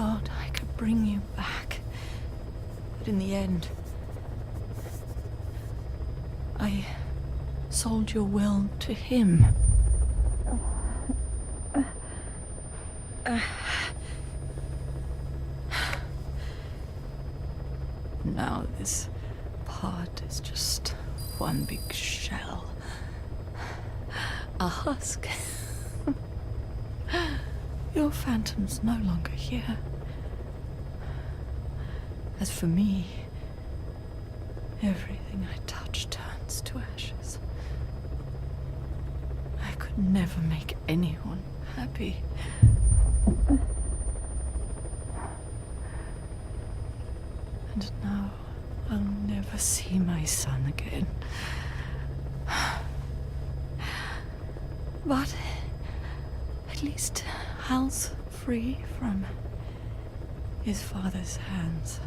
thought I could bring you back. But in the end, I sold your will to him. Now this part is just one big shell. A husk. Your phantom's no longer here. As for me, everything I touch turns to ashes. I could never make anyone happy. And now I'll never see my son again. But at least Hal's free from his father's hands.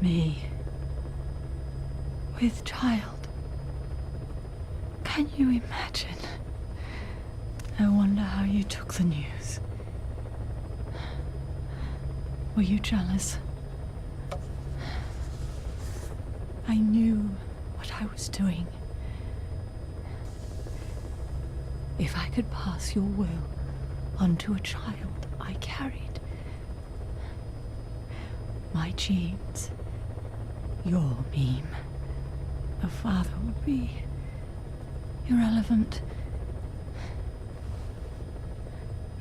Me, with child. Can you imagine? I wonder how you took the news. Were you jealous? I knew what I was doing. If I could pass your will onto a child I carried, my genes, your meme, a father would be irrelevant.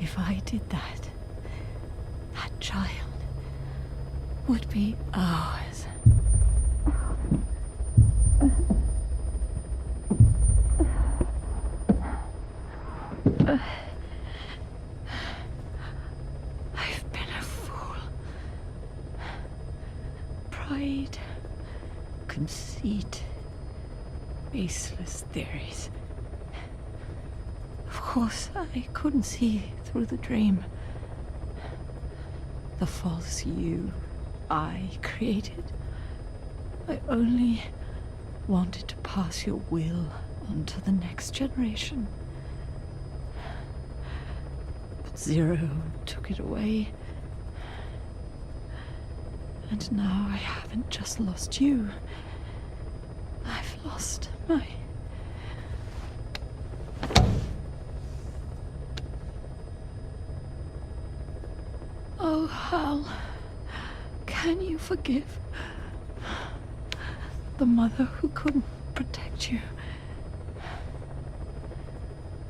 If I did that, that child would be ours. I've been a fool. Pride, conceit, baseless theories. Of course, I couldn't see through the dream. The false you I created. I only wanted to pass your will on to the next generation. But Zero took it away. And now I haven't just lost you. I've lost my... Oh, Hal, can you forgive the mother who couldn't protect you?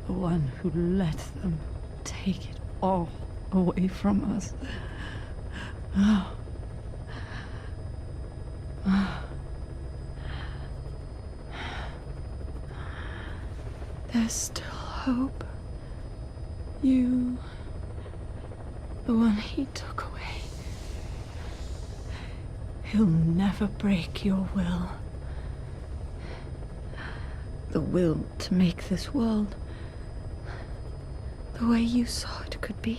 The one who let them take it all away from us. Oh. Oh. There's still hope. You, the one he took away. He'll never break your will. The will to make this world the way you saw it could be.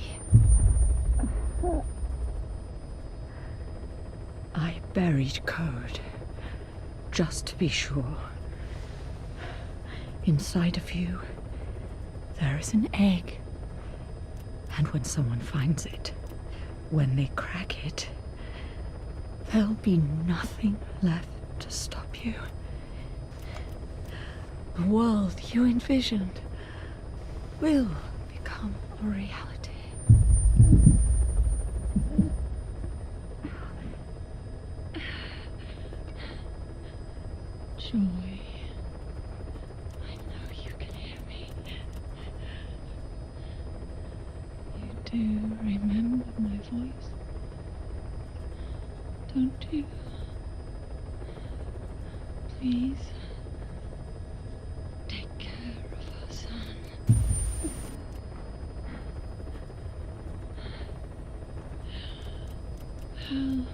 I buried code, just to be sure. Inside of you, there is an egg. And when someone finds it, when they crack it, there'll be nothing left to stop you. The world you envisioned will become a reality. Joy, I know you can hear me. You do remember my voice, don't you? Please, take care of our son. Hal,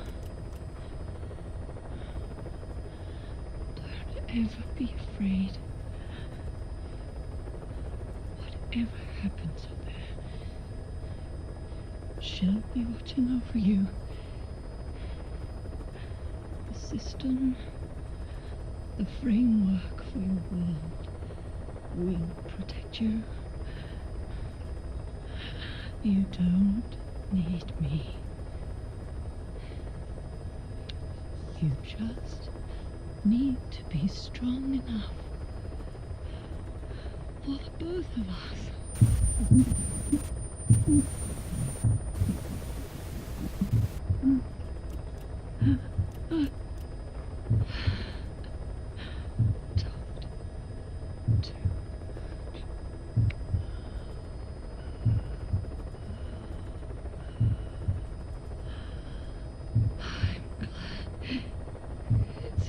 don't ever be afraid. Whatever happens up there, she'll be watching over you. The system, the framework for your world, will protect you. You don't need me. You just need to be strong enough for the both of us.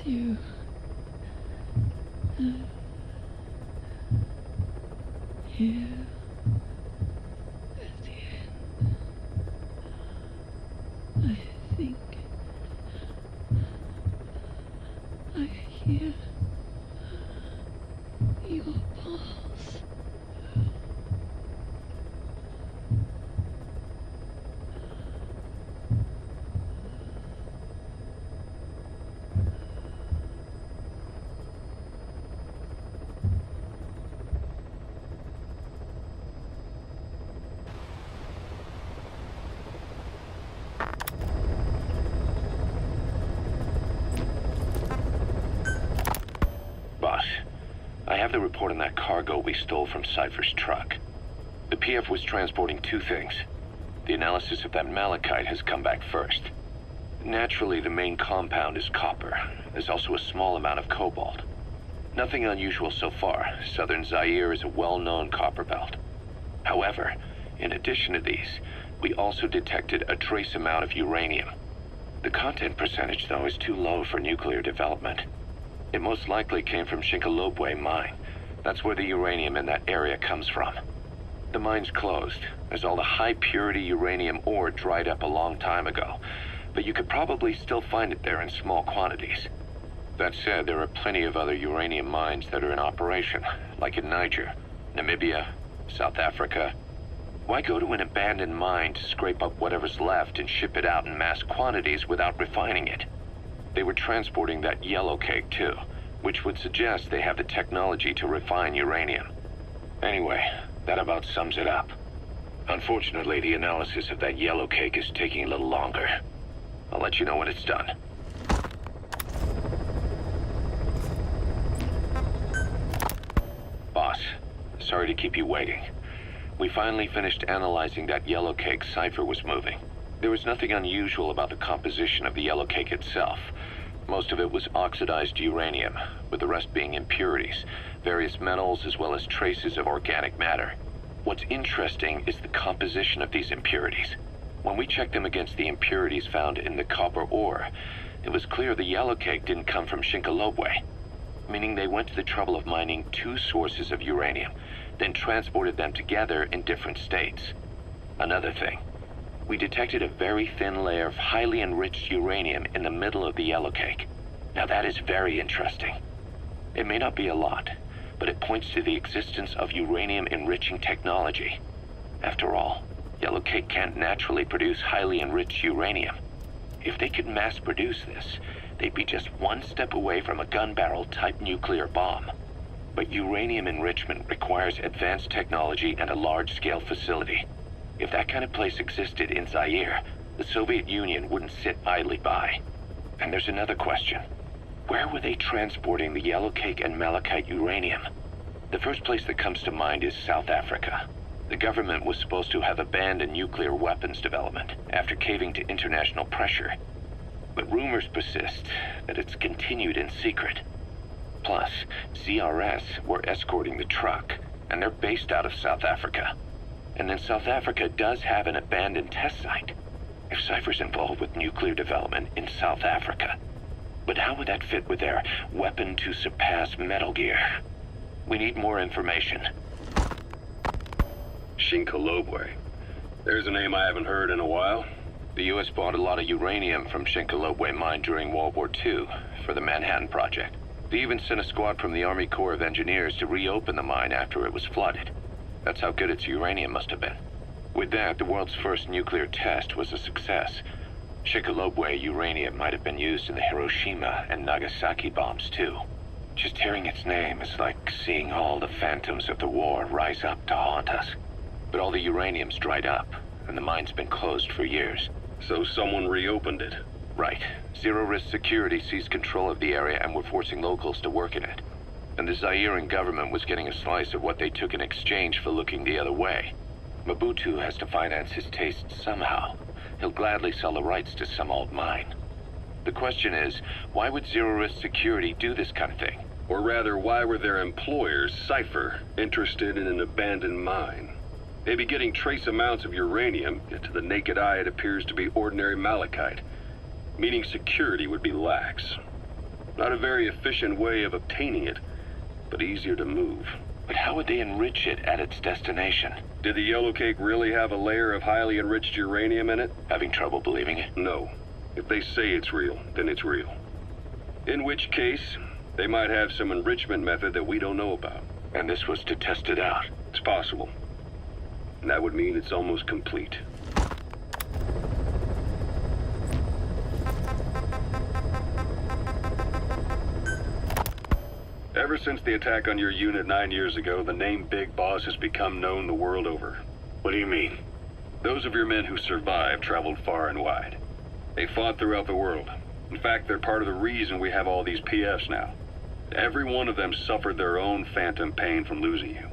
You. Here at the end, I think I hear your pulse. I have the report on that cargo we stole from Cypher's truck. The PF was transporting two things. The analysis of that malachite has come back first. Naturally, the main compound is copper. There's also a small amount of cobalt. Nothing unusual so far. Southern Zaire is a well-known copper belt. However, in addition to these, we also detected a trace amount of uranium. The content percentage, though, is too low for nuclear development. It most likely came from Shinkolobwe mine. That's where the uranium in that area comes from. The mine's closed, as all the high-purity uranium ore dried up a long time ago, but you could probably still find it there in small quantities. That said, there are plenty of other uranium mines that are in operation, like in Niger, Namibia, South Africa. Why go to an abandoned mine to scrape up whatever's left and ship it out in mass quantities without refining it? They were transporting that yellow cake too, which would suggest they have the technology to refine uranium. Anyway, that about sums it up. Unfortunately, the analysis of that yellow cake is taking a little longer. I'll let you know when it's done. Boss, sorry to keep you waiting. We finally finished analyzing that yellow cake Cypher was moving. There was nothing unusual about the composition of the yellow cake itself. Most of it was oxidized uranium, with the rest being impurities, various metals, as well as traces of organic matter. What's interesting is the composition of these impurities. When we checked them against the impurities found in the copper ore, it was clear the yellow cake didn't come from Shinkolobwe, meaning they went to the trouble of mining two sources of uranium, then transported them together in different states. Another thing, we detected a very thin layer of highly enriched uranium in the middle of the yellow cake. Now that is very interesting. It may not be a lot, but it points to the existence of uranium-enriching technology. After all, yellow cake can't naturally produce highly enriched uranium. If they could mass-produce this, they'd be just one step away from a gun barrel-type nuclear bomb. But uranium enrichment requires advanced technology and a large-scale facility. If that kind of place existed in Zaire, the Soviet Union wouldn't sit idly by. And there's another question. Where were they transporting the yellow cake and malachite uranium? The first place that comes to mind is South Africa. The government was supposed to have abandoned nuclear weapons development after caving to international pressure. But rumors persist that it's continued in secret. Plus, CRS were escorting the truck, and they're based out of South Africa. And then South Africa does have an abandoned test site. If Cypher's involved with nuclear development in South Africa. But how would that fit with their weapon to surpass Metal Gear? We need more information. Shinkolobwe. There's a name I haven't heard in a while. The U.S. bought a lot of uranium from Shinkolobwe mine during World War II for the Manhattan Project. They even sent a squad from the Army Corps of Engineers to reopen the mine after it was flooded. That's how good its uranium must have been. With that, the world's first nuclear test was a success. Shikalobwe uranium might have been used in the Hiroshima and Nagasaki bombs, too. Just hearing its name is like seeing all the phantoms of the war rise up to haunt us. But all the uranium's dried up, and the mine's been closed for years. So someone reopened it. Right. Zero-risk security seized control of the area and were forcing locals to work in it. And the Zairean government was getting a slice of what they took in exchange for looking the other way. Mobutu has to finance his tastes somehow. He'll gladly sell the rights to some old mine. The question is, why would zero-risk security do this kind of thing? Or rather, why were their employers, Cypher, interested in an abandoned mine? They'd be getting trace amounts of uranium, yet to the naked eye it appears to be ordinary malachite, meaning security would be lax. Not a very efficient way of obtaining it, but easier to move. But how would they enrich it at its destination? Did the yellow cake really have a layer of highly enriched uranium in it? Having trouble believing it? No. If they say it's real, then it's real. In which case, they might have some enrichment method that we don't know about. And this was to test it out? It's possible. And that would mean it's almost complete. Ever since the attack on your unit 9 years ago, the name Big Boss has become known the world over. What do you mean? Those of your men who survived traveled far and wide. They fought throughout the world. In fact, they're part of the reason we have all these PFs now. Every one of them suffered their own phantom pain from losing you.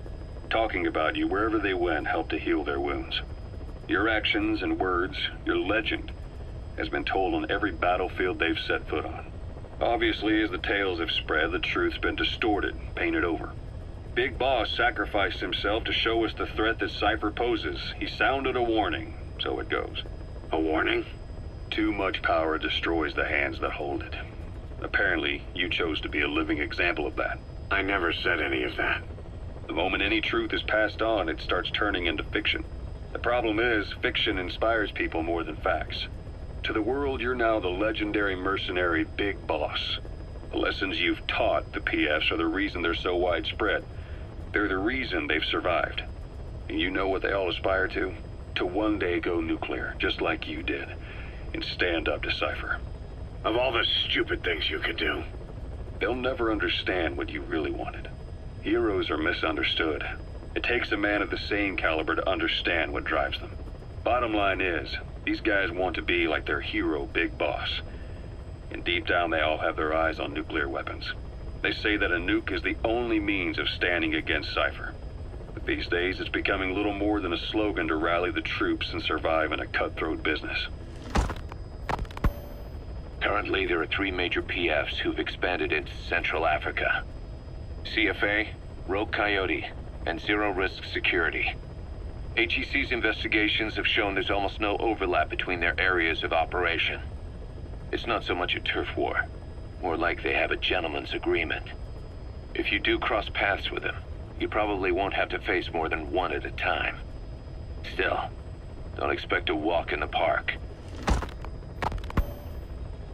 Talking about you wherever they went helped to heal their wounds. Your actions and words, your legend, has been told on every battlefield they've set foot on. Obviously, as the tales have spread, the truth's been distorted, painted over. Big Boss sacrificed himself to show us the threat that Cypher poses. He sounded a warning, so it goes. A warning? Too much power destroys the hands that hold it. Apparently, you chose to be a living example of that. I never said any of that. The moment any truth is passed on, it starts turning into fiction. The problem is, fiction inspires people more than facts. To the world, you're now the legendary mercenary Big Boss. The lessons you've taught the PFs are the reason they're so widespread. They're the reason they've survived. And you know what they all aspire to? To one day go nuclear, just like you did, and stand up to Cypher. Of all the stupid things you could do. They'll never understand what you really wanted. Heroes are misunderstood. It takes a man of the same caliber to understand what drives them. Bottom line is, these guys want to be like their hero Big Boss. And deep down they all have their eyes on nuclear weapons. They say that a nuke is the only means of standing against Cypher. But these days it's becoming little more than a slogan to rally the troops and survive in a cutthroat business. Currently, there are 3 major PFs who've expanded into Central Africa. CFA, Rogue Coyote, and Zero Risk Security. HEC's investigations have shown there's almost no overlap between their areas of operation. It's not so much a turf war, more like they have a gentleman's agreement. If you do cross paths with them, you probably won't have to face more than one at a time. Still, don't expect a walk in the park.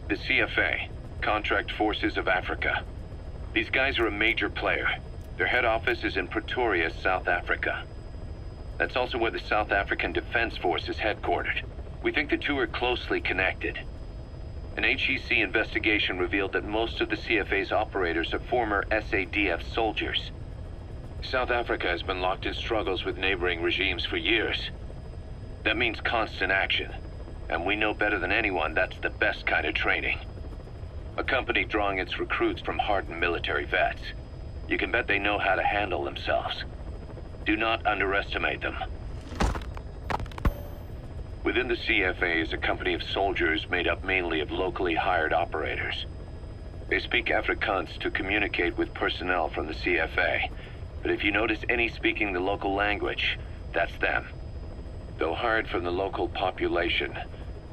The CFA, Contract Forces of Africa. These guys are a major player. Their head office is in Pretoria, South Africa. That's also where the South African Defense Force is headquartered. We think the two are closely connected. An HEC investigation revealed that most of the CFA's operators are former SADF soldiers. South Africa has been locked in struggles with neighboring regimes for years. That means constant action, and we know better than anyone that's the best kind of training. A company drawing its recruits from hardened military vets. You can bet they know how to handle themselves. Do not underestimate them. Within the CFA is a company of soldiers made up mainly of locally hired operators. They speak Afrikaans to communicate with personnel from the CFA, but if you notice any speaking the local language, that's them. Though hired from the local population,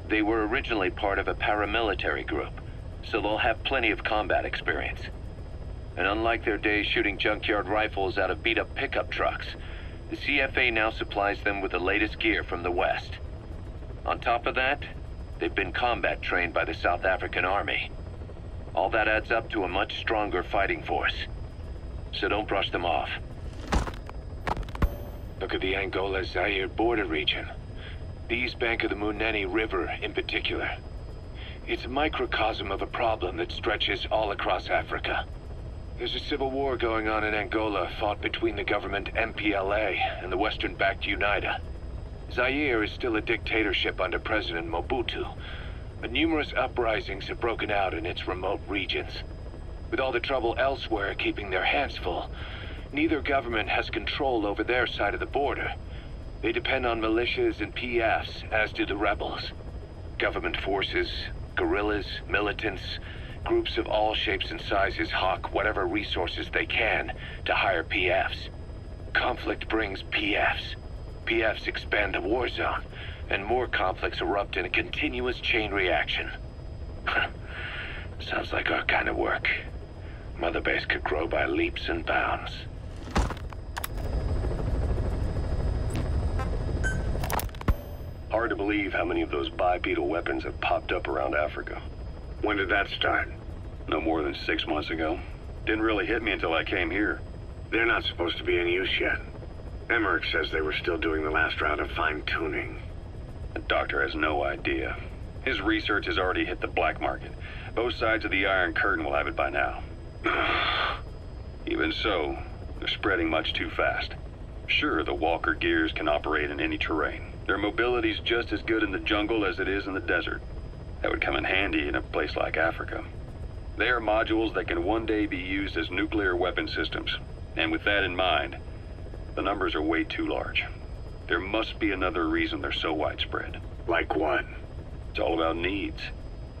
they were originally part of a paramilitary group, so they'll have plenty of combat experience. And unlike their days shooting junkyard rifles out of beat-up pickup trucks, the CFA now supplies them with the latest gear from the West. On top of that, they've been combat trained by the South African Army. All that adds up to a much stronger fighting force. So don't brush them off. Look at the Angola-Zaire border region. The east bank of the Munene River in particular. It's a microcosm of a problem that stretches all across Africa. There's a civil war going on in Angola, fought between the government MPLA and the Western-backed UNITA. Zaire is still a dictatorship under President Mobutu, but numerous uprisings have broken out in its remote regions. With all the trouble elsewhere keeping their hands full, neither government has control over their side of the border. They depend on militias and PFs, as do the rebels. Government forces, guerrillas, militants, groups of all shapes and sizes hawk whatever resources they can to hire PFs. Conflict brings PFs. PFs expand the war zone, and more conflicts erupt in a continuous chain reaction. Sounds like our kind of work. Mother Base could grow by leaps and bounds. Hard to believe how many of those bipedal weapons have popped up around Africa. When did that start? No more than 6 months ago. Didn't really hit me until I came here. They're not supposed to be in use yet. Emmerich says they were still doing the last round of fine-tuning. The doctor has no idea. His research has already hit the black market. Both sides of the Iron Curtain will have it by now. Even so, they're spreading much too fast. Sure, the Walker gears can operate in any terrain. Their mobility's just as good in the jungle as it is in the desert. That would come in handy in a place like Africa. They are modules that can one day be used as nuclear weapon systems. And with that in mind, the numbers are way too large. There must be another reason they're so widespread. Like what? It's all about needs.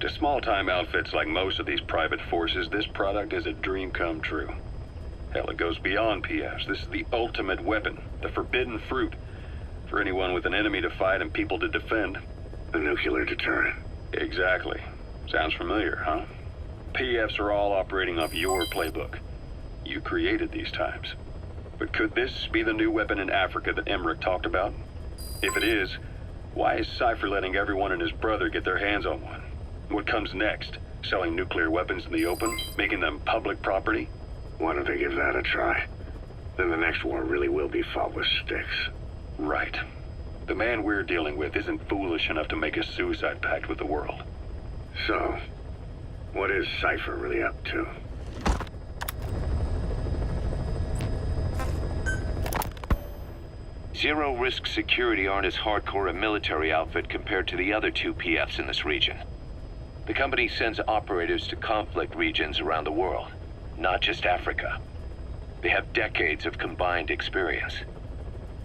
To small-time outfits like most of these private forces, this product is a dream come true. Hell, it goes beyond PFs. This is the ultimate weapon, the forbidden fruit, for anyone with an enemy to fight and people to defend. A nuclear deterrent. Exactly. Sounds familiar, huh? PFs are all operating off your playbook. You created these times. But could this be the new weapon in Africa that Emmerich talked about? If it is, why is Cypher letting everyone and his brother get their hands on one? What comes next? Selling nuclear weapons in the open? Making them public property? Why don't they give that a try? Then the next war really will be fought with sticks. Right. The man we're dealing with isn't foolish enough to make a suicide pact with the world. So, what is Cypher really up to? Zero-risk security aren't as hardcore a military outfit compared to the other two PFs in this region. The company sends operators to conflict regions around the world, not just Africa. They have decades of combined experience.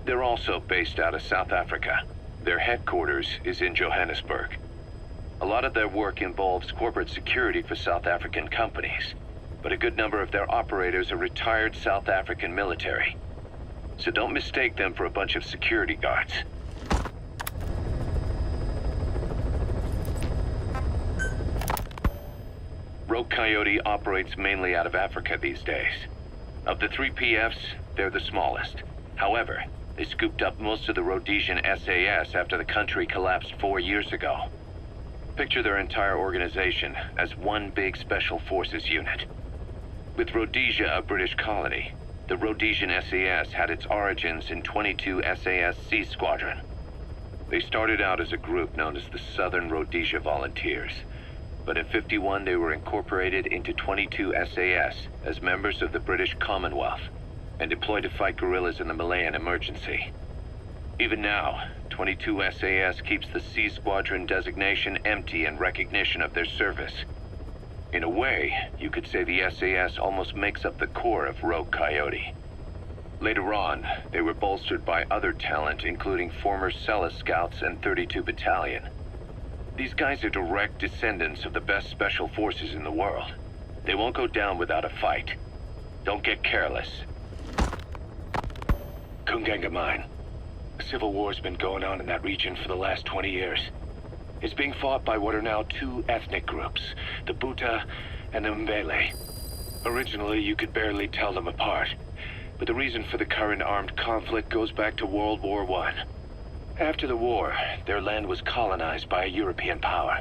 They're also based out of South Africa. Their headquarters is in Johannesburg. A lot of their work involves corporate security for South African companies, but a good number of their operators are retired South African military. So don't mistake them for a bunch of security guards. Rogue Coyote operates mainly out of Africa these days. Of the three PFs, they're the smallest. However, they scooped up most of the Rhodesian SAS after the country collapsed 4 years ago. Picture their entire organization as one big special forces unit. With Rhodesia a British colony, the Rhodesian SAS had its origins in 22 SAS Sea Squadron. They started out as a group known as the Southern Rhodesia Volunteers, but in '51 they were incorporated into 22 SAS as members of the British Commonwealth and deployed to fight guerrillas in the Malayan emergency. Even now, 22 SAS keeps the Sea Squadron designation empty in recognition of their service. In a way, you could say the SAS almost makes up the core of Rogue Coyote. Later on, they were bolstered by other talent, including former Celis Scouts and 32 Battalion. These guys are direct descendants of the best special forces in the world. They won't go down without a fight. Don't get careless. Kunganga Mine. A civil war's been going on in that region for the last 20 years. It's being fought by what are now two ethnic groups, the Buta and the Mbele. Originally, you could barely tell them apart, but the reason for the current armed conflict goes back to World War I. After the war, their land was colonized by a European power,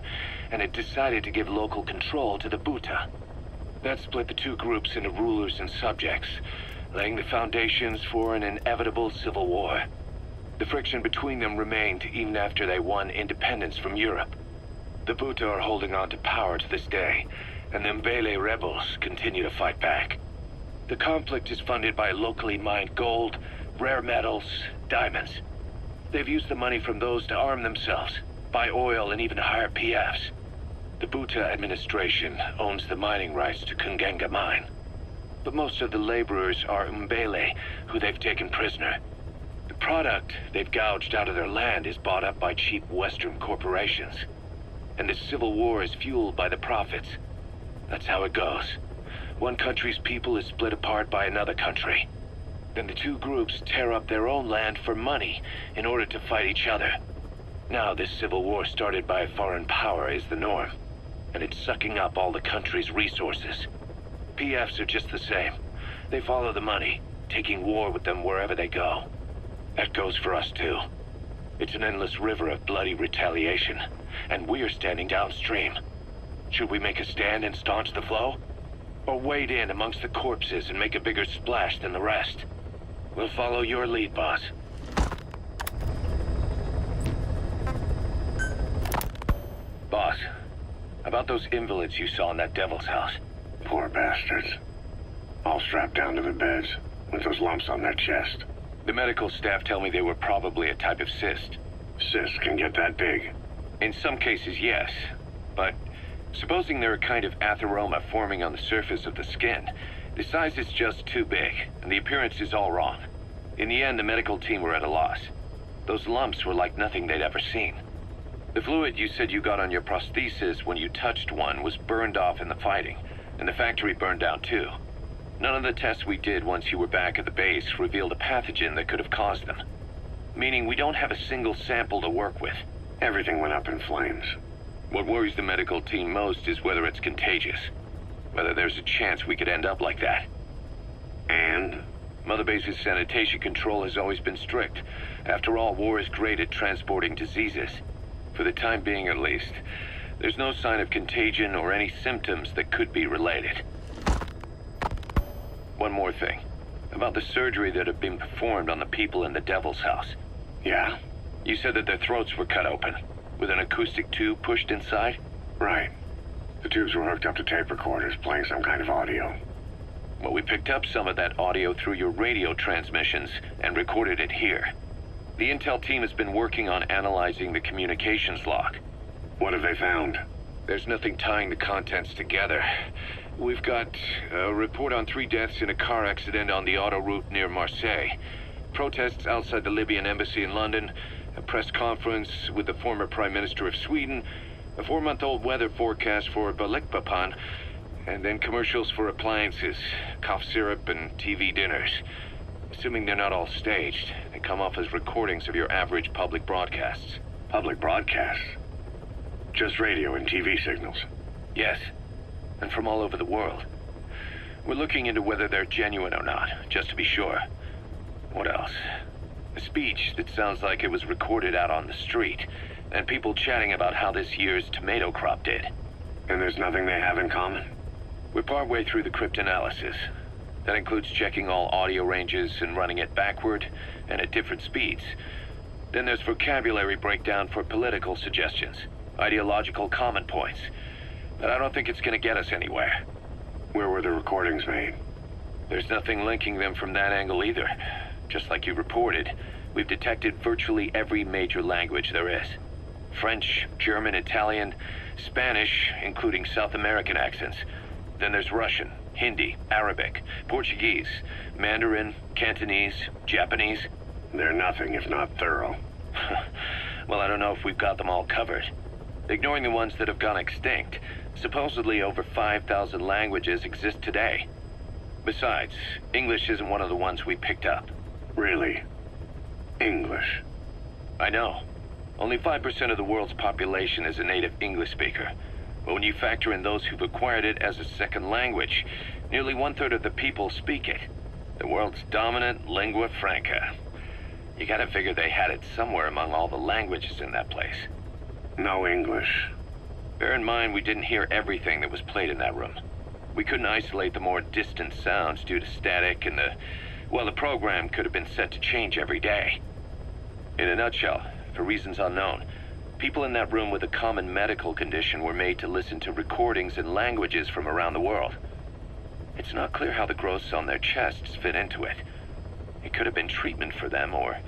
and it decided to give local control to the Buta. That split the two groups into rulers and subjects, laying the foundations for an inevitable civil war. The friction between them remained even after they won independence from Europe. The Buta are holding on to power to this day, and the Mbele rebels continue to fight back. The conflict is funded by locally mined gold, rare metals, diamonds. They've used the money from those to arm themselves, buy oil, and even hire PFs. The Buta administration owns the mining rights to Kungenga mine. But most of the laborers are Mbele, who they've taken prisoner. The product they've gouged out of their land is bought up by cheap Western corporations. And the civil war is fueled by the profits. That's how it goes. One country's people is split apart by another country. Then the two groups tear up their own land for money in order to fight each other. Now this civil war started by a foreign power is the norm, and it's sucking up all the country's resources. PFs are just the same. They follow the money, taking war with them wherever they go. That goes for us too. It's an endless river of bloody retaliation, and we're standing downstream. Should we make a stand and staunch the flow? Or wade in amongst the corpses and make a bigger splash than the rest? We'll follow your lead, boss. Boss, about those invalids you saw in that devil's house. Poor bastards. All strapped down to the beds, with those lumps on their chest. The medical staff tell me they were probably a type of cyst. Cysts can get that big. In some cases, yes. But supposing they're a kind of atheroma forming on the surface of the skin, the size is just too big, and the appearance is all wrong. In the end, the medical team were at a loss. Those lumps were like nothing they'd ever seen. The fluid you said you got on your prosthesis when you touched one was burned off in the fighting, and the factory burned down too. None of the tests we did once you were back at the base revealed a pathogen that could have caused them. Meaning we don't have a single sample to work with. Everything went up in flames. What worries the medical team most is whether it's contagious. Whether there's a chance we could end up like that. And? Mother Base's sanitation control has always been strict. After all, war is great at transporting diseases. For the time being, at least. There's no sign of contagion or any symptoms that could be related. One more thing. About the surgery that had been performed on the people in the Devil's House. Yeah? You said that their throats were cut open, with an acoustic tube pushed inside? Right. The tubes were hooked up to tape recorders, playing some kind of audio. Well, we picked up some of that audio through your radio transmissions and recorded it here. The intel team has been working on analyzing the communications log. What have they found? There's nothing tying the contents together. We've got a report on 3 deaths in a car accident on the autoroute near Marseille. Protests outside the Libyan embassy in London. A press conference with the former Prime Minister of Sweden. A 4-month-old weather forecast for Balikpapan. And then commercials for appliances, cough syrup, and TV dinners. Assuming they're not all staged, they come off as recordings of your average public broadcasts. Public broadcasts? Just radio and TV signals? Yes, and from all over the world. We're looking into whether they're genuine or not, just to be sure. What else? A speech that sounds like it was recorded out on the street, and people chatting about how this year's tomato crop did. And there's nothing they have in common? We're partway through the cryptanalysis. That includes checking all audio ranges and running it backward and at different speeds. Then there's vocabulary breakdown for political suggestions, ideological common points. But I don't think it's going to get us anywhere. Where were the recordings made? There's nothing linking them from that angle either. Just like you reported, we've detected virtually every major language there is. French, German, Italian, Spanish, including South American accents. Then there's Russian, Hindi, Arabic, Portuguese, Mandarin, Cantonese, Japanese. They're nothing if not thorough. Well, I don't know if we've got them all covered. Ignoring the ones that have gone extinct, supposedly over 5,000 languages exist today. Besides, English isn't one of the ones we picked up. Really? English? I know. Only 5% of the world's population is a native English speaker. But when you factor in those who've acquired it as a second language, nearly 1/3 of the people speak it. The world's dominant lingua franca. You gotta figure they had it somewhere among all the languages in that place. No English. Bear in mind, we didn't hear everything that was played in that room. We couldn't isolate the more distant sounds due to static, and the program could have been set to change every day. In a nutshell, for reasons unknown, People in that room with a common medical condition were made to listen to recordings in languages from around the world. It's not clear how the growths on their chests fit into it. It could have been treatment for them, or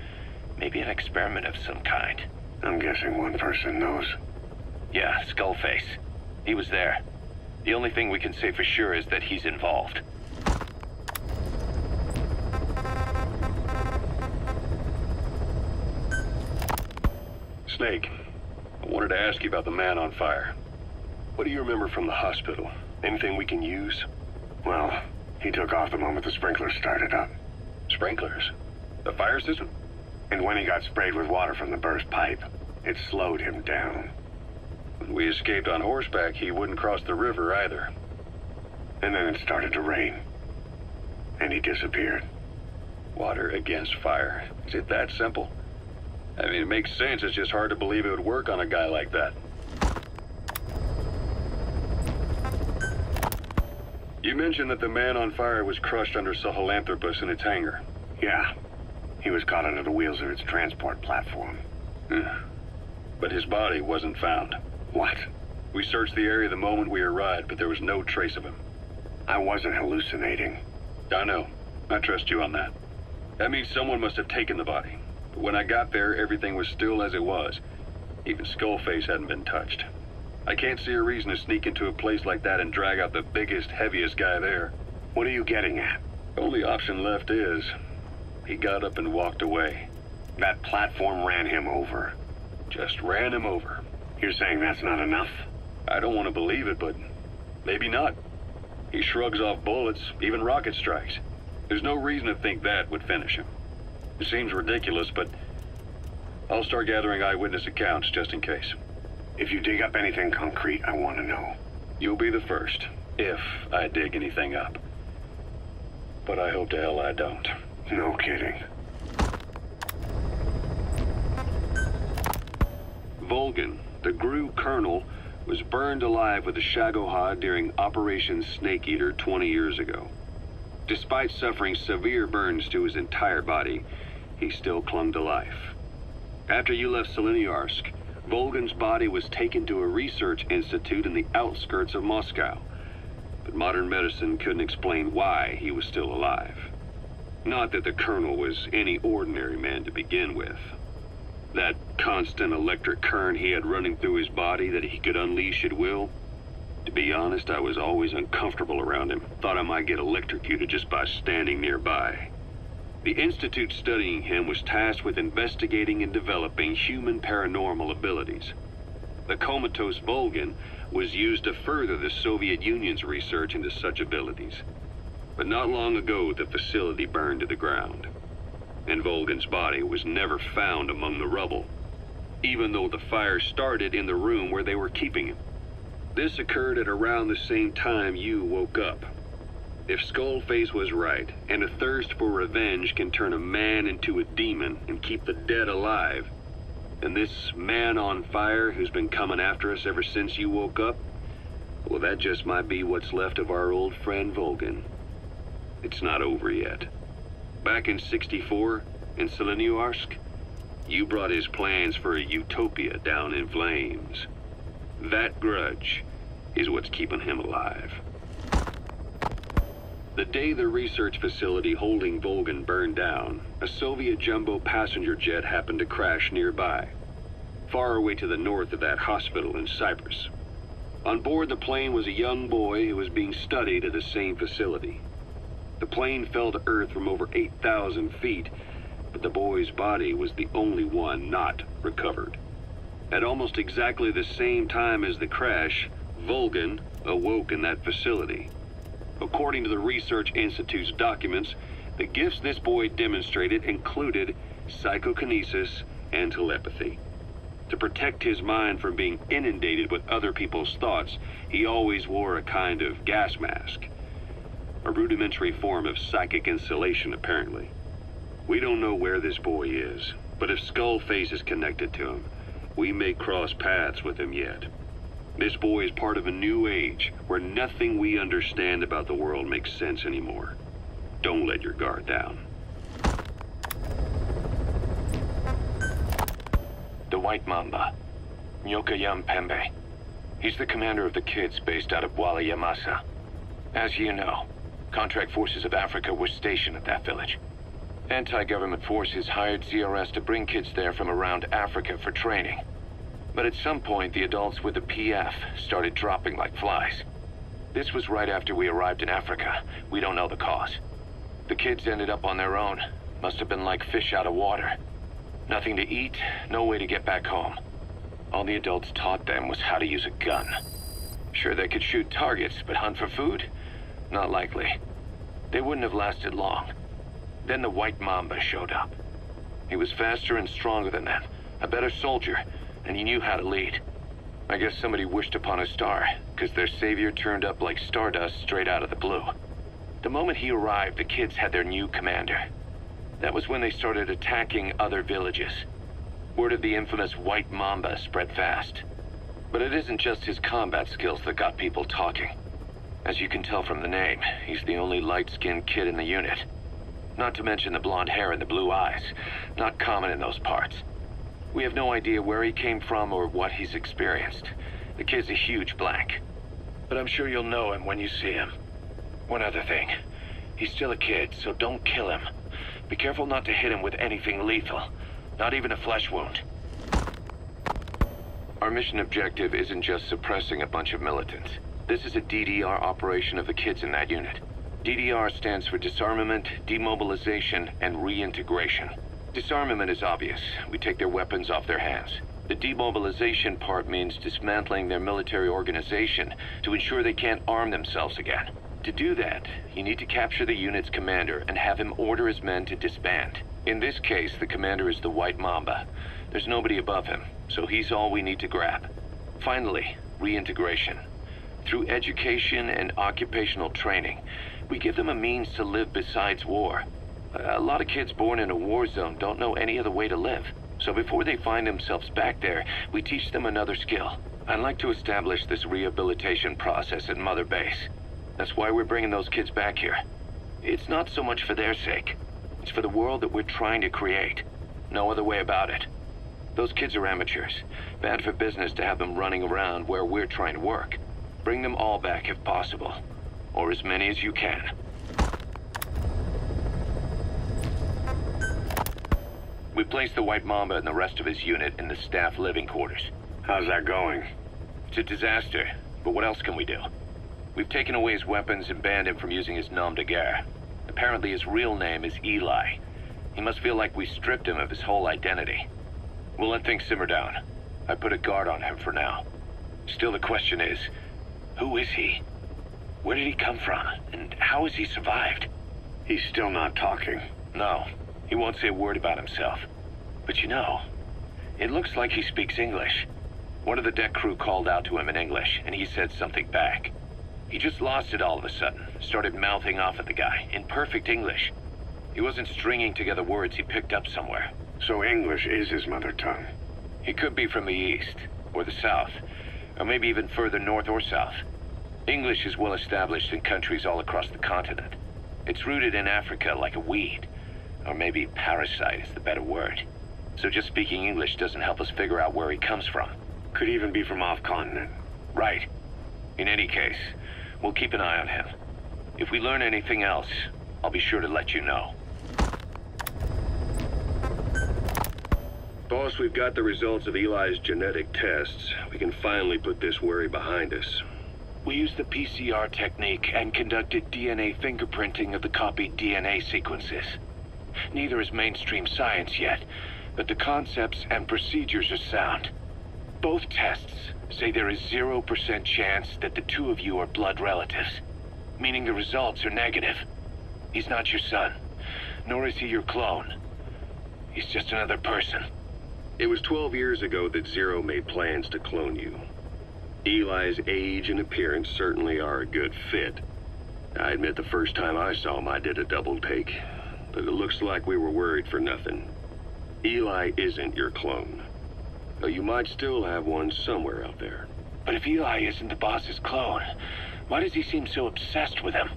maybe an experiment of some kind. I'm guessing one person knows. Yeah, Skullface. He was there. The only thing we can say for sure is that he's involved. Snake, I wanted to ask you about the man on fire. What do you remember from the hospital? Anything we can use? Well, he took off the moment the sprinklers started up. Sprinklers? The fire system? And when he got sprayed with water from the burst pipe, it slowed him down. When we escaped on horseback, he wouldn't cross the river either. And then it started to rain. And he disappeared. Water against fire. Is it that simple? I mean, it makes sense. It's just hard to believe it would work on a guy like that. You mentioned that the man on fire was crushed under Sahelanthropus in its hangar. Yeah. He was caught under the wheels of its transport platform. But his body wasn't found. What? We searched the area the moment we arrived, but there was no trace of him. I wasn't hallucinating. I know. I trust you on that. That means someone must have taken the body. But when I got there, everything was still as it was. Even Skullface hadn't been touched. I can't see a reason to sneak into a place like that and drag out the biggest, heaviest guy there. What are you getting at? The only option left is... he got up and walked away. That platform ran him over. Just ran him over. You're saying that's not enough? I don't want to believe it, but maybe not. He shrugs off bullets, even rocket strikes. There's no reason to think that would finish him. It seems ridiculous, but I'll start gathering eyewitness accounts just in case. If you dig up anything concrete, I want to know. You'll be the first, if I dig anything up. But I hope to hell I don't. No kidding. Volgan, the GRU colonel, was burned alive with a Shagohod during Operation Snake Eater 20 years ago. Despite suffering severe burns to his entire body, he still clung to life. After you left Seleniarsk, Volgan's body was taken to a research institute in the outskirts of Moscow, but modern medicine couldn't explain why he was still alive. Not that the colonel was any ordinary man to begin with. That constant electric current he had running through his body that he could unleash at will. To be honest, I was always uncomfortable around him. Thought I might get electrocuted just by standing nearby. The institute studying him was tasked with investigating and developing human paranormal abilities. The comatose Volgan was used to further the Soviet Union's research into such abilities. But not long ago, the facility burned to the ground, and Volgan's body was never found among the rubble, even though the fire started in the room where they were keeping him. This occurred at around the same time you woke up. If Skullface was right, and a thirst for revenge can turn a man into a demon and keep the dead alive, then this man on fire who's been coming after us ever since you woke up, well, that just might be what's left of our old friend Volgan. It's not over yet. Back in '64, in Seleniarsk, you brought his plans for a utopia down in flames. That grudge is what's keeping him alive. The day the research facility holding Volgan burned down, a Soviet jumbo passenger jet happened to crash nearby, far away to the north of that hospital in Cyprus. On board the plane was a young boy who was being studied at the same facility. The plane fell to earth from over 8,000 feet, but the boy's body was the only one not recovered. At almost exactly the same time as the crash, Volgan awoke in that facility. According to the Research Institute's documents, the gifts this boy demonstrated included psychokinesis and telepathy. To protect his mind from being inundated with other people's thoughts, he always wore a kind of gas mask. A rudimentary form of psychic insulation, apparently. We don't know where this boy is, but if Skullface is connected to him, we may cross paths with him yet. This boy is part of a new age where nothing we understand about the world makes sense anymore. Don't let your guard down. The White Mamba. Nyokayam Pembe. He's the commander of the kids based out of Wala Yamasa. As you know, contract forces of Africa were stationed at that village. Anti-government forces hired CRS to bring kids there from around Africa for training. But at some point, the adults with the PF started dropping like flies. This was right after we arrived in Africa. We don't know the cause. The kids ended up on their own. Must have been like fish out of water. Nothing to eat, no way to get back home. All the adults taught them was how to use a gun. Sure, they could shoot targets, but hunt for food? Not likely. They wouldn't have lasted long. Then the White Mamba showed up. He was faster and stronger than them, a better soldier, and he knew how to lead. I guess somebody wished upon a star, because their savior turned up like stardust straight out of the blue. The moment he arrived, the kids had their new commander. That was when they started attacking other villages. Word of the infamous White Mamba spread fast. But it isn't just his combat skills that got people talking. As you can tell from the name, he's the only light-skinned kid in the unit. Not to mention the blonde hair and the blue eyes. Not common in those parts. We have no idea where he came from or what he's experienced. The kid's a huge blank. But I'm sure you'll know him when you see him. One other thing. He's still a kid, so don't kill him. Be careful not to hit him with anything lethal. Not even a flesh wound. Our mission objective isn't just suppressing a bunch of militants. This is a DDR operation of the kids in that unit. DDR stands for disarmament, demobilization, and reintegration. Disarmament is obvious. We take their weapons off their hands. The demobilization part means dismantling their military organization to ensure they can't arm themselves again. To do that, you need to capture the unit's commander and have him order his men to disband. In this case, the commander is the White Mamba. There's nobody above him, so he's all we need to grab. Finally, reintegration. Through education and occupational training, we give them a means to live besides war. A lot of kids born in a war zone don't know any other way to live. So before they find themselves back there, we teach them another skill. I'd like to establish this rehabilitation process at Mother Base. That's why we're bringing those kids back here. It's not so much for their sake. It's for the world that we're trying to create. No other way about it. Those kids are amateurs. Bad for business to have them running around where we're trying to work. Bring them all back if possible. Or as many as you can. We placed the White Mamba and the rest of his unit in the staff living quarters. How's that going? It's a disaster, but what else can we do? We've taken away his weapons and banned him from using his nom de guerre. Apparently his real name is Eli. He must feel like we stripped him of his whole identity. We'll let things simmer down. I put a guard on him for now. Still the question is, who is he? Where did he come from? And how has he survived? He's still not talking. No, he won't say a word about himself. But you know, it looks like he speaks English. One of the deck crew called out to him in English, and he said something back. He just lost it all of a sudden, started mouthing off at the guy, in perfect English. He wasn't stringing together words he picked up somewhere. So English is his mother tongue. He could be from the east, or the south, or maybe even further north or south. English is well established in countries all across the continent. It's rooted in Africa like a weed, or maybe parasite is the better word. So just speaking English doesn't help us figure out where he comes from. Could even be from off-continent. Right. In any case, we'll keep an eye on him. If we learn anything else, I'll be sure to let you know. Boss, we've got the results of Eli's genetic tests. We can finally put this worry behind us. We used the PCR technique and conducted DNA fingerprinting of the copied DNA sequences. Neither is mainstream science yet, but the concepts and procedures are sound. Both tests say there is 0% chance that the two of you are blood relatives, meaning the results are negative. He's not your son, nor is he your clone. He's just another person. It was 12 years ago that Zero made plans to clone you. Eli's age and appearance certainly are a good fit. I admit the first time I saw him I did a double take, but it looks like we were worried for nothing. Eli isn't your clone, though you might still have one somewhere out there. But if Eli isn't the boss's clone, why does he seem so obsessed with him?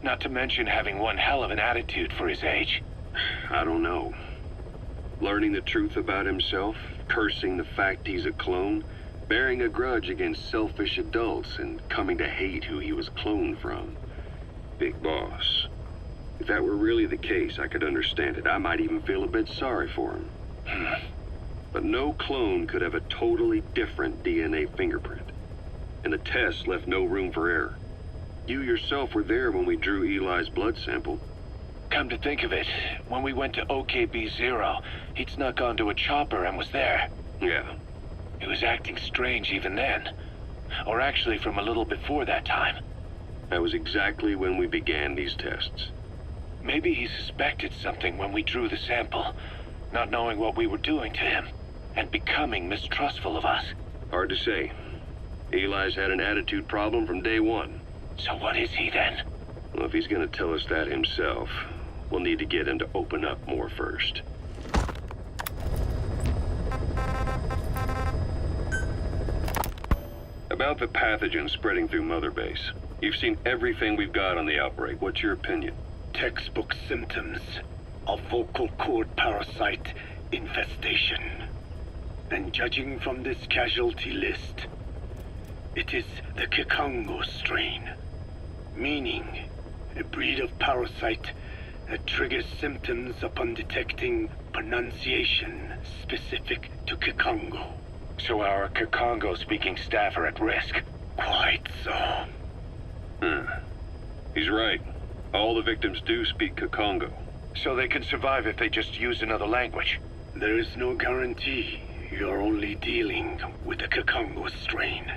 Not to mention having one hell of an attitude for his age. I don't know. Learning the truth about himself, cursing the fact he's a clone, bearing a grudge against selfish adults, and coming to hate who he was cloned from. Big boss. If that were really the case, I could understand it. I might even feel a bit sorry for him. But no clone could have a totally different DNA fingerprint. And the test left no room for error. You yourself were there when we drew Eli's blood sample. Come to think of it, when we went to OKB-0, he'd snuck onto a chopper and was there. Yeah. He was acting strange even then. Or actually from a little before that time. That was exactly when we began these tests. Maybe he suspected something when we drew the sample, not knowing what we were doing to him, and becoming mistrustful of us. Hard to say. Eli's had an attitude problem from day one. So what is he then? Well, if he's gonna tell us that himself, we'll need to get him to open up more first. About the pathogen spreading through Mother Base. You've seen everything we've got on the outbreak. What's your opinion? Textbook symptoms of vocal cord parasite infestation. And judging from this casualty list, it is the Kikongo strain, meaning a breed of parasite that triggers symptoms upon detecting pronunciation specific to Kikongo. So our Kikongo-speaking staff are at risk. Quite so. He's right. All the victims do speak Kikongo. So they can survive if they just use another language. There is no guarantee. You're only dealing with the Kikongo strain.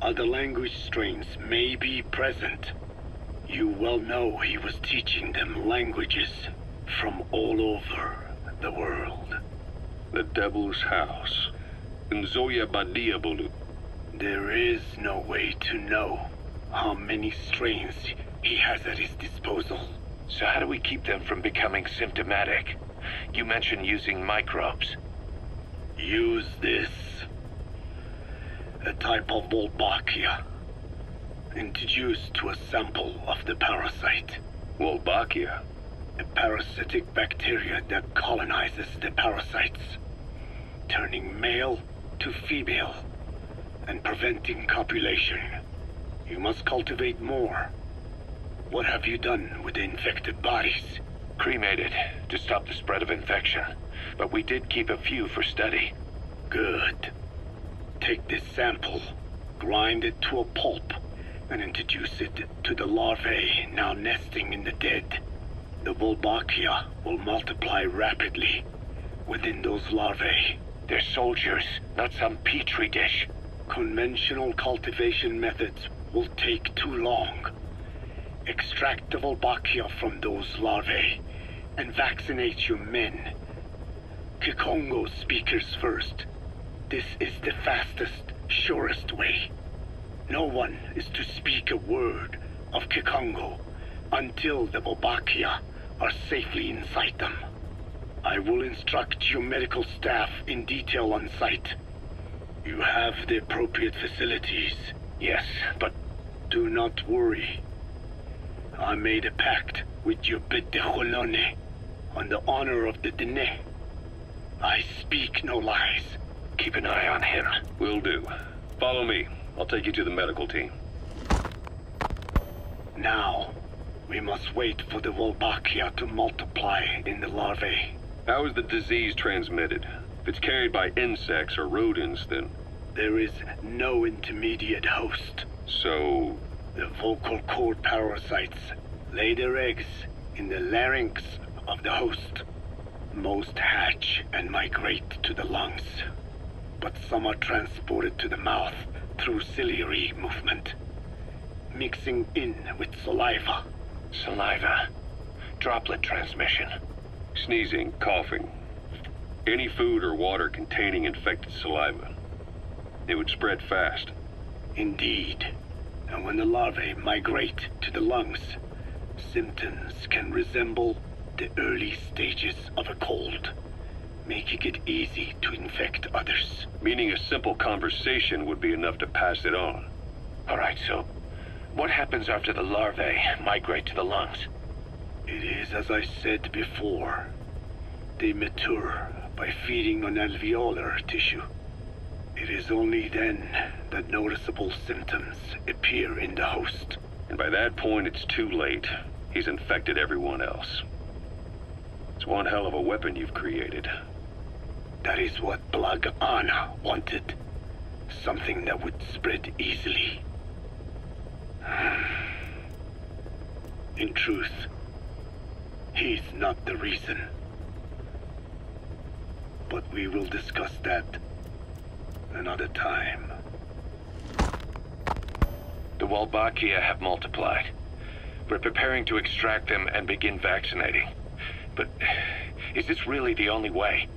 Other language strains may be present. You well know he was teaching them languages from all over the world. The Devil's House. Nzoya Badiabulu. There is no way to know how many strains he has at his disposal. So how do we keep them from becoming symptomatic? You mentioned using microbes. Use this. A type of Wolbachia, introduced to a sample of the parasite. Wolbachia. A parasitic bacteria that colonizes the parasites, turning male to female and preventing copulation. You must cultivate more. What have you done with the infected bodies? Cremated to stop the spread of infection, but we did keep a few for study. Good. Take this sample, grind it to a pulp, and introduce it to the larvae now nesting in the dead. The Wolbachia will multiply rapidly within those larvae. They're soldiers, not some petri dish. Conventional cultivation methods will take too long. Extract the Wolbachia from those larvae and vaccinate your men. Kikongo speakers first. This is the fastest, surest way. No one is to speak a word of Kikongo until the Wolbachia are safely inside them. I will instruct your medical staff in detail on site. You have the appropriate facilities. Yes, but do not worry. I made a pact with your bit de Cholone on the honor of the Dene. I speak no lies. keep an eye on him. Will do. Follow me. I'll take you to the medical team. Now, we must wait for the Wolbachia to multiply in the larvae. How is the disease transmitted? If it's carried by insects or rodents, then... There is no intermediate host. So... The vocal cord parasites lay their eggs in the larynx of the host. Most hatch and migrate to the lungs, but some are transported to the mouth through ciliary movement, mixing in with saliva. Saliva. Droplet transmission. Sneezing, coughing. Any food or water containing infected saliva. It would spread fast. Indeed. And when the larvae migrate to the lungs, symptoms can resemble the early stages of a cold, making it easy to infect others. Meaning a simple conversation would be enough to pass it on. All right, so what happens after the larvae migrate to the lungs? It is as I said before. They mature by feeding on alveolar tissue. It is only then that noticeable symptoms appear in the host. And by that point, it's too late. He's infected everyone else. It's one hell of a weapon you've created. That is what Blag Anna wanted. Something that would spread easily. In truth, he's not the reason. But we will discuss that another time. The Walbakia have multiplied. We're preparing to extract them and begin vaccinating. But is this really the only way?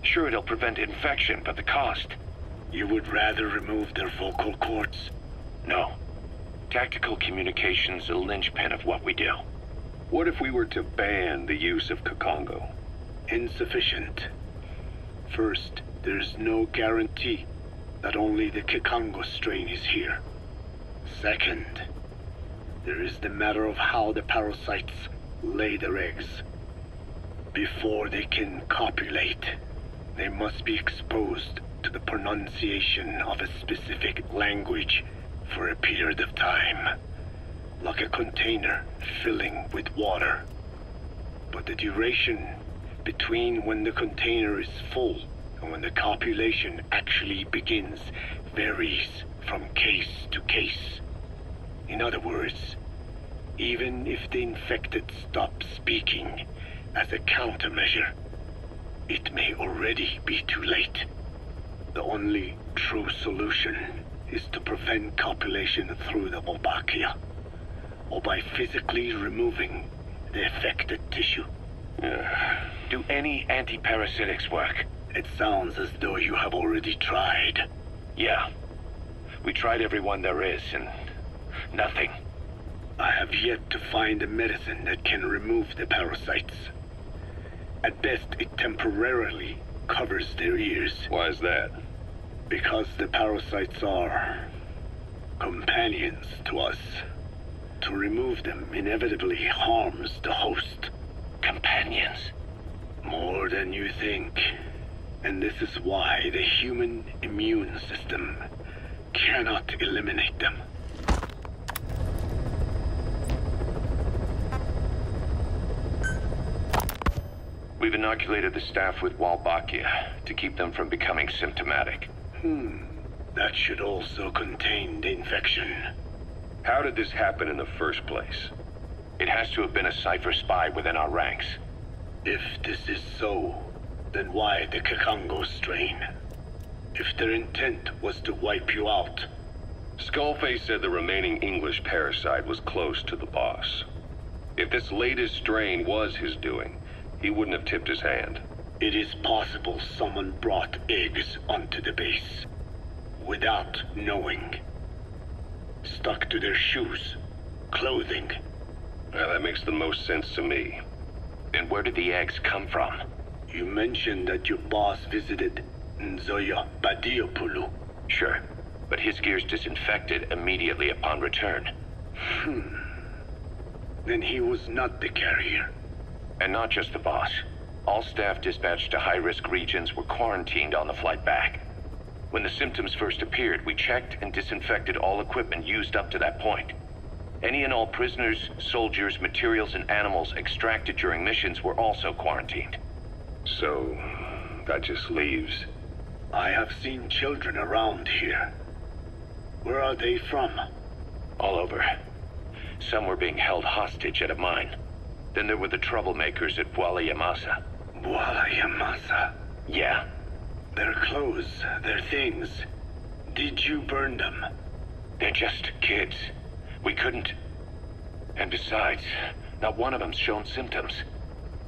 Sure, it'll prevent infection, but the cost? You would rather remove their vocal cords? No. Tactical communication's a linchpin of what we do. What if we were to ban the use of Kakongo? Insufficient. First, there's no guarantee that only the Kikongo strain is here. Second, there is the matter of how the parasites lay their eggs. Before they can copulate, they must be exposed to the pronunciation of a specific language for a period of time, like a container filling with water. But the duration between when the container is full and when the copulation actually begins varies from case to case. In other words, even if the infected stop speaking as a countermeasure, it may already be too late. The only true solution is to prevent copulation through the Wolbachia, or by physically removing the affected tissue. Do any antiparasitics work? It sounds as though you have already tried. Yeah. We tried every one there is, and nothing. I have yet to find a medicine that can remove the parasites. At best, it temporarily covers their ears. Why is that? Because the parasites are companions to us. To remove them inevitably harms the host. Companions? More than you think. And this is why the human immune system cannot eliminate them. We've inoculated the staff with Walbachia to keep them from becoming symptomatic. That should also contain the infection. How did this happen in the first place? It has to have been a Cypher spy within our ranks. If this is so, then why the Kakongo strain? If their intent was to wipe you out. Skullface said the remaining English parasite was close to the boss. If this latest strain was his doing, he wouldn't have tipped his hand. It is possible someone brought eggs onto the base without knowing. Stuck to their shoes, clothing. Now, that makes the most sense to me. And where did the eggs come from? You mentioned that your boss visited Nzoya Badiopulu. Sure, but his gear's disinfected immediately upon return. Then he was not the carrier. And not just the boss. All staff dispatched to high-risk regions were quarantined on the flight back. When the symptoms first appeared, we checked and disinfected all equipment used up to that point. Any and all prisoners, soldiers, materials, and animals extracted during missions were also quarantined. So, that just leaves... I have seen children around here. Where are they from? All over. Some were being held hostage at a mine. Then there were the troublemakers at Bwala Yamasa. Bwala Yamasa? Yeah. Their clothes, their things. Did you burn them? They're just kids. We couldn't. And besides, not one of them's shown symptoms.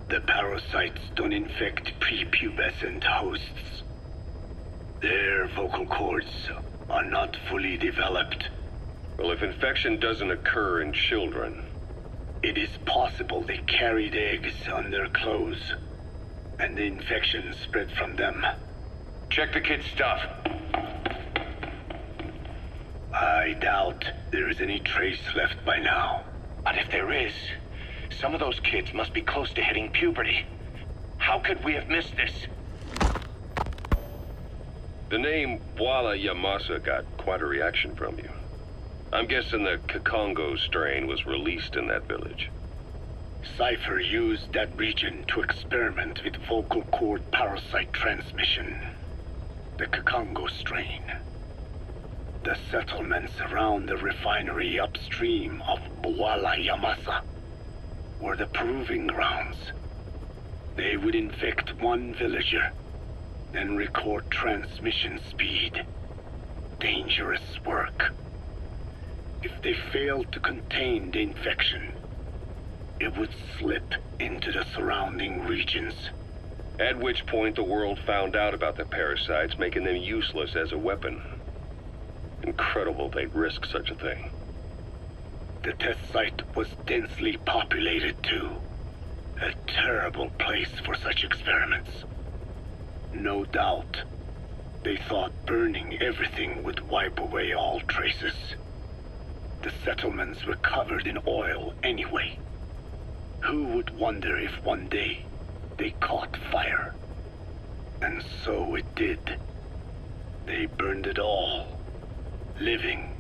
The parasites don't infect prepubescent hosts. Their vocal cords are not fully developed. Well, if infection doesn't occur in children... It is possible they carried eggs on their clothes, and the infection spread from them. Check the kid's stuff. I doubt there is any trace left by now. But if there is, some of those kids must be close to hitting puberty. How could we have missed this? The name Walla Yamasa got quite a reaction from you. I'm guessing the Kikongo strain was released in that village. Cypher used that region to experiment with vocal cord parasite transmission. The Kikongo strain. The settlements around the refinery upstream of Walla Yamasa were the proving grounds. They would infect one villager, then record transmission speed. Dangerous work. If they failed to contain the infection, it would slip into the surrounding regions. At which point the world found out about the parasites, making them useless as a weapon. Incredible they'd risk such a thing. The test site was densely populated too. A terrible place for such experiments. No doubt, they thought burning everything would wipe away all traces. The settlements were covered in oil anyway. Who would wonder if one day they caught fire? And so it did. They burned it all, living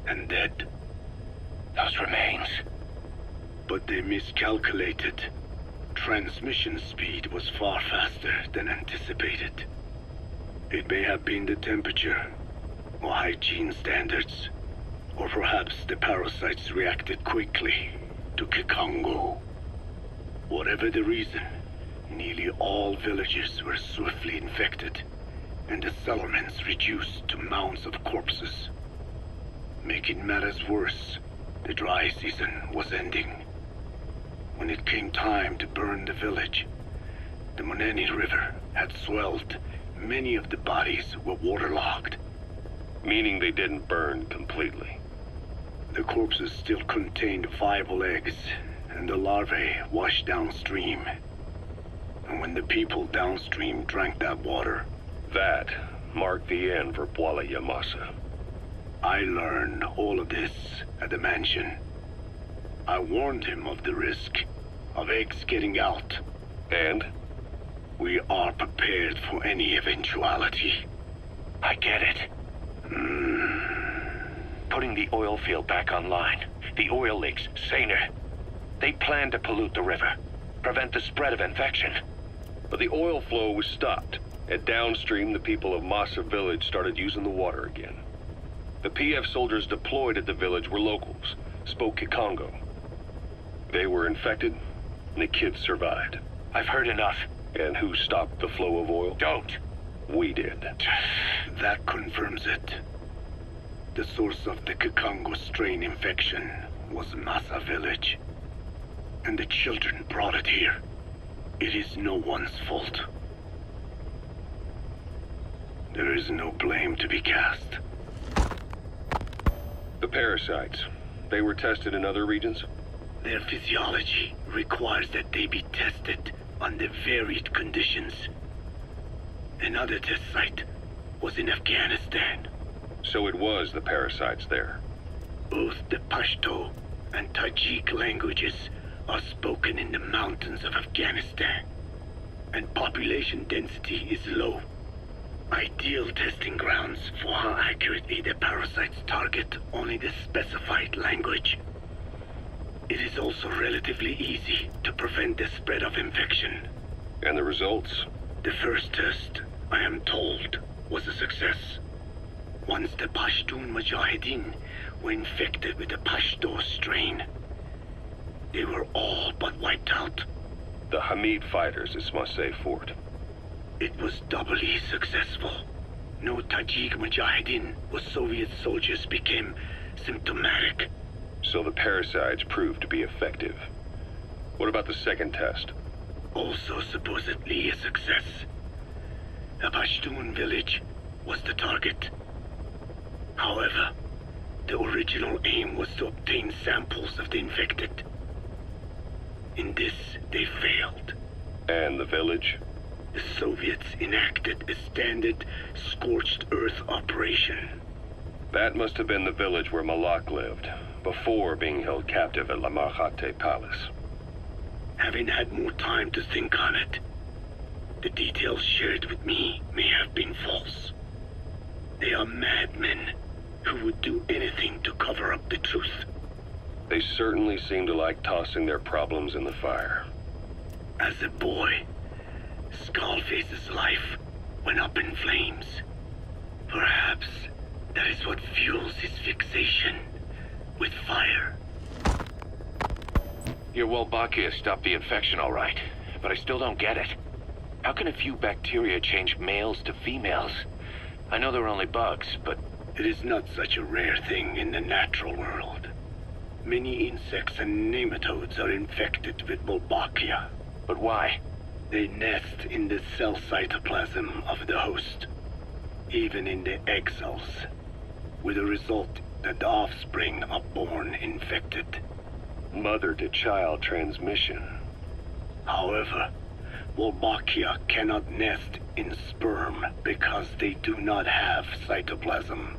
and dead. Those remains. But they miscalculated. Transmission speed was far faster than anticipated. It may have been the temperature, or hygiene standards, or perhaps the parasites reacted quickly to Kikongo. Whatever the reason, nearly all villages were swiftly infected, and the settlements reduced to mounds of corpses. Making matters worse, the dry season was ending. When it came time to burn the village, the Moneni River had swelled. Many of the bodies were waterlogged. Meaning they didn't burn completely. The corpses still contained viable eggs, and the larvae washed downstream. And when the people downstream drank that water, That marked the end for Walla Yamasa. I learned all of this at the mansion. I warned him of the risk of eggs getting out. And? We are prepared for any eventuality. I get it. Putting the oil field back online. The oil leaks, saner. They plan to pollute the river, prevent the spread of infection. But the oil flow was stopped, and downstream the people of Masa Village started using the water again. The PF soldiers deployed at the village were locals, spoke Kikongo. They were infected, and the kids survived. I've heard enough. And who stopped the flow of oil? Don't. We did. That confirms it. The source of the Kikongo strain infection was Masa Village. And the children brought it here. It is no one's fault. There is no blame to be cast. The parasites, they were tested in other regions? Their physiology requires that they be tested under varied conditions. Another test site was in Afghanistan. So it was the parasites there. Both the Pashto and Tajik languages are spoken in the mountains of Afghanistan, and population density is low. Ideal testing grounds for how accurately the parasites target only the specified language. It is also relatively easy to prevent the spread of infection. And the results? The first test, I am told, was a success. Once the Pashtun Mujahideen were infected with the Pashto strain, they were all but wiped out. The Hamid fighters at Smasei Fort. It was doubly successful. No Tajik Mujahideen or Soviet soldiers became symptomatic. So the parasites proved to be effective. What about the second test? Also supposedly a success. A Pashtun village was the target. However, the original aim was to obtain samples of the infected. In this, they failed. And the village? The Soviets enacted a standard scorched earth operation. That must have been the village where Malak lived, before being held captive at La Marjate Palace. Having had more time to think on it, the details shared with me may have been false. They are madmen who would do anything to cover up the truth. They certainly seem to like tossing their problems in the fire. As a boy, Skullface's life went up in flames. Perhaps that is what fuels his fixation with fire. Your Wolbachia stopped the infection all right, but I still don't get it. How can a few bacteria change males to females? I know they're only bugs, but... It is not such a rare thing in the natural world. Many insects and nematodes are infected with Wolbachia. But why? They nest in the cell cytoplasm of the host, even in the egg cells, with the result that the offspring are born infected. Mother-to-child transmission. However, Wolbachia cannot nest in sperm because they do not have cytoplasm.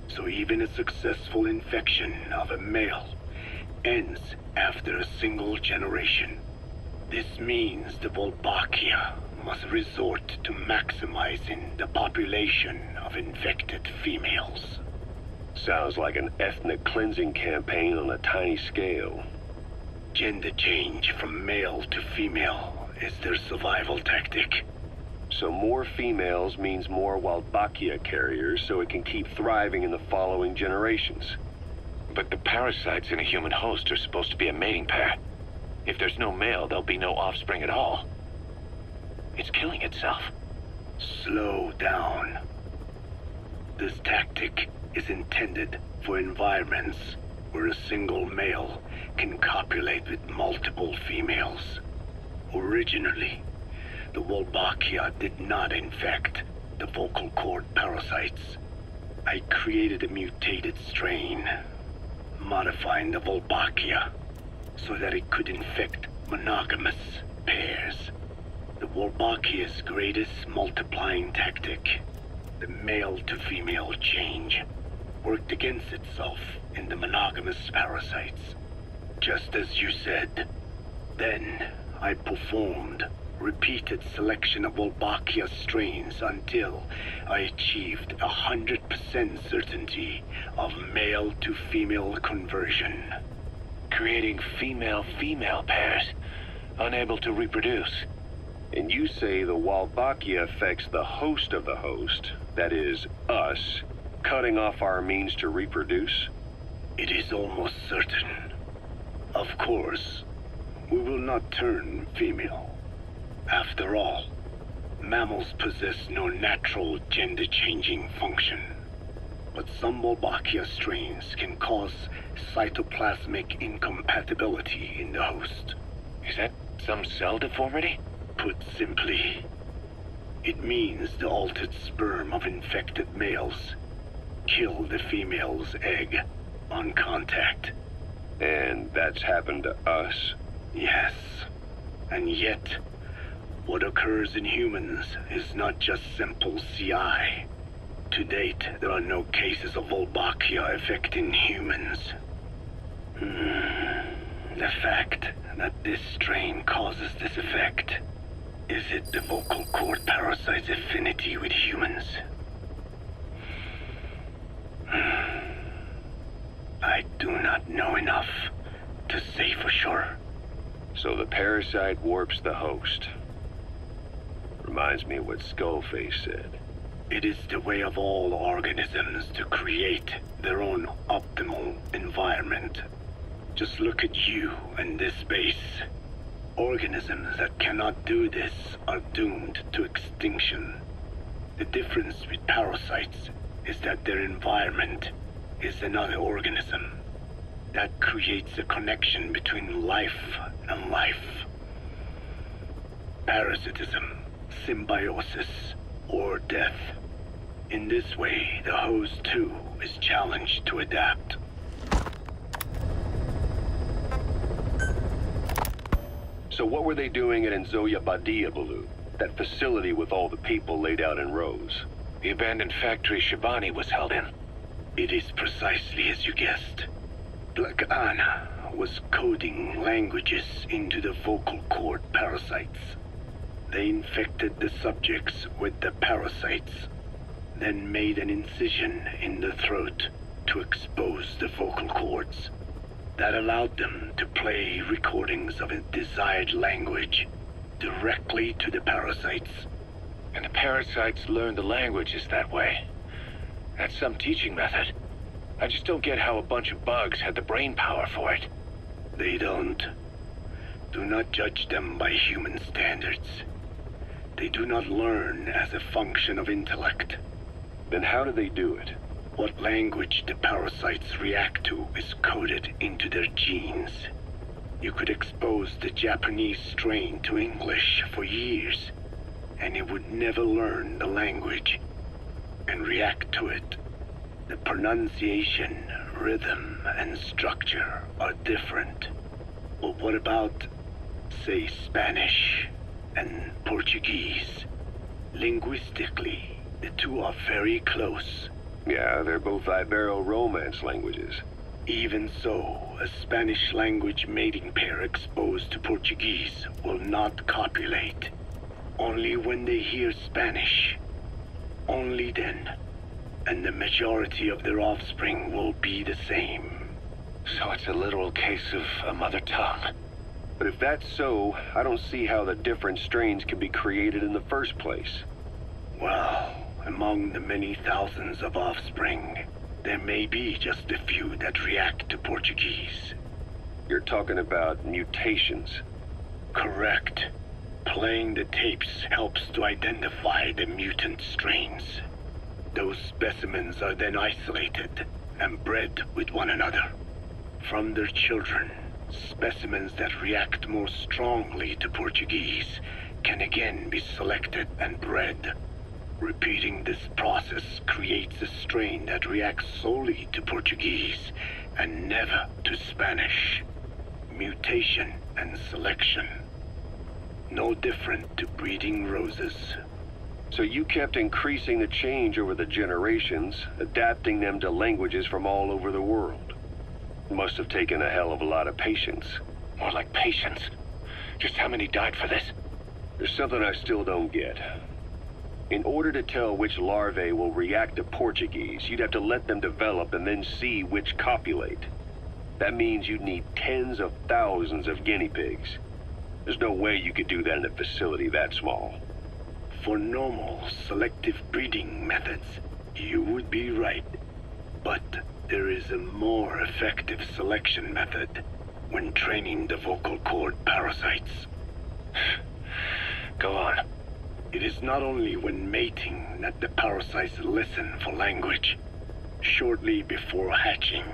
So even a successful infection of a male ends after a single generation. This means the Wolbachia must resort to maximizing the population of infected females. Sounds like an ethnic cleansing campaign on a tiny scale. Gender change from male to female is their survival tactic. So more females means more Wolbachia carriers, so it can keep thriving in the following generations. But the parasites in a human host are supposed to be a mating pair. If there's no male, there'll be no offspring at all. It's killing itself. Slow down. This tactic is intended for environments where a single male can copulate with multiple females. Originally, the Wolbachia did not infect the vocal cord parasites. I created a mutated strain, modifying the Wolbachia so that it could infect monogamous pairs. The Wolbachia's greatest multiplying tactic, the male-to-female change, worked against itself in the monogamous parasites, just as you said. Then I performed repeated selection of Wolbachia strains until I achieved 100% certainty of male-to-female conversion. Creating female-female pairs, unable to reproduce. And you say the Wolbachia affects the host of the host, that is, us, cutting off our means to reproduce? It is almost certain. Of course, we will not turn female. After all, mammals possess no natural gender-changing function. But some Wolbachia strains can cause cytoplasmic incompatibility in the host. Is that some cell deformity? Put simply, it means the altered sperm of infected males kill the female's egg on contact. And that's happened to us? Yes, and yet, what occurs in humans is not just simple CI. To date, there are no cases of Wolbachia affecting humans. The fact that this strain causes this effect, is it the vocal cord parasite's affinity with humans? I do not know enough to say for sure. So the parasite warps the host. Reminds me of what Skullface said. It is the way of all organisms to create their own optimal environment. Just look at you and this base. Organisms that cannot do this are doomed to extinction. The difference with parasites is that their environment is another organism. That creates a connection between life and life. Parasitism, symbiosis, or death. In this way, the host too is challenged to adapt. So what were they doing at Nzoya Badia, Baloo? That facility with all the people laid out in rows? The abandoned factory Shabani was held in. It is precisely as you guessed. Black Anna was coding languages into the vocal cord parasites. They infected the subjects with the parasites. then made an incision in the throat to expose the vocal cords. That allowed them to play recordings of a desired language directly to the parasites. And the parasites learn the languages that way. That's some teaching method. I just don't get how a bunch of bugs had the brain power for it. They don't. Do not judge them by human standards. They do not learn as a function of intellect. Then how do they do it? What language the parasites react to is coded into their genes. You could expose the Japanese strain to English for years, and it would never learn the language and react to it. The pronunciation, rhythm, and structure are different. But what about, say, Spanish and Portuguese? Linguistically, the two are very close. Yeah, they're both Ibero-Romance languages. Even so, a Spanish language mating pair exposed to Portuguese will not copulate. Only when they hear Spanish. Only then. And the majority of their offspring will be the same. So it's a literal case of a mother tongue. But if that's so, I don't see how the different strains can be created in the first place. Well, among the many thousands of offspring, there may be just a few that react to Portuguese. You're talking about mutations. Correct. Playing the tapes helps to identify the mutant strains. Those specimens are then isolated and bred with one another. From their children, specimens that react more strongly to Portuguese can again be selected and bred. Repeating this process creates a strain that reacts solely to Portuguese and never to Spanish. Mutation and selection. No different to breeding roses. So you kept increasing the change over the generations, adapting them to languages from all over the world. Must have taken a hell of a lot of patience. More like patience. Just how many died for this? There's something I still don't get. In order to tell which larvae will react to Portuguese, you'd have to let them develop and then see which copulate. That means you'd need tens of thousands of guinea pigs. There's no way you could do that in a facility that small. For normal selective breeding methods, you would be right. But there is a more effective selection method when training the vocal cord parasites. Go on. It is not only when mating that the parasites listen for language. Shortly before hatching,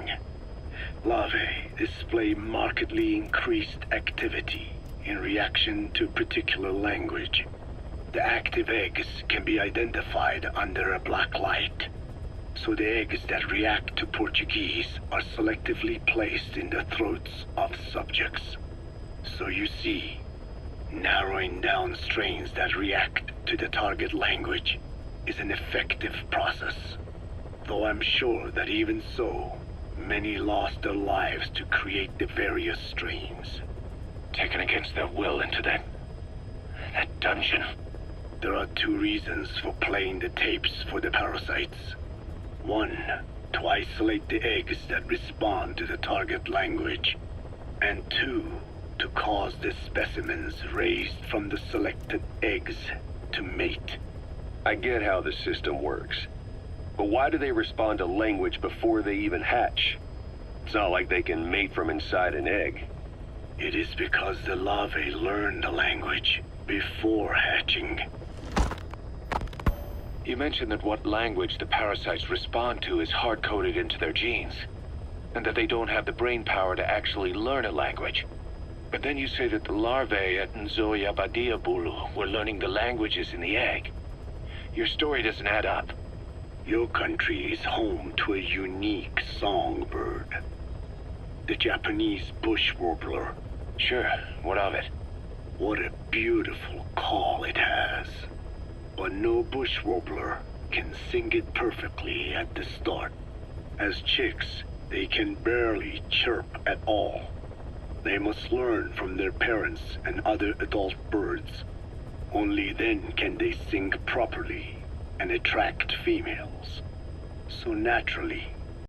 larvae display markedly increased activity in reaction to a particular language. The active eggs can be identified under a black light, so the eggs that react to Portuguese are selectively placed in the throats of subjects. So you see, narrowing down strains that react to the target language is an effective process. Though I'm sure that even so, many lost their lives to create the various strains. Taken against their will into that dungeon. There are two reasons for playing the tapes for the parasites. One, to isolate the eggs that respond to the target language. And two, to cause the specimens raised from the selected eggs to mate. I get how the system works. But why do they respond to language before they even hatch? It's not like they can mate from inside an egg. It is because the larvae learn the language before hatching. You mentioned that what language the parasites respond to is hard-coded into their genes, and that they don't have the brain power to actually learn a language. But then you say that the larvae at Nzoia Badia Bulu were learning the languages in the egg. Your story doesn't add up. Your country is home to a unique songbird. The Japanese bush warbler. Sure, what of it? What a beautiful call it has. But no bush warbler can sing it perfectly at the start. As chicks, they can barely chirp at all. They must learn from their parents and other adult birds. Only then can they sing properly and attract females. So naturally,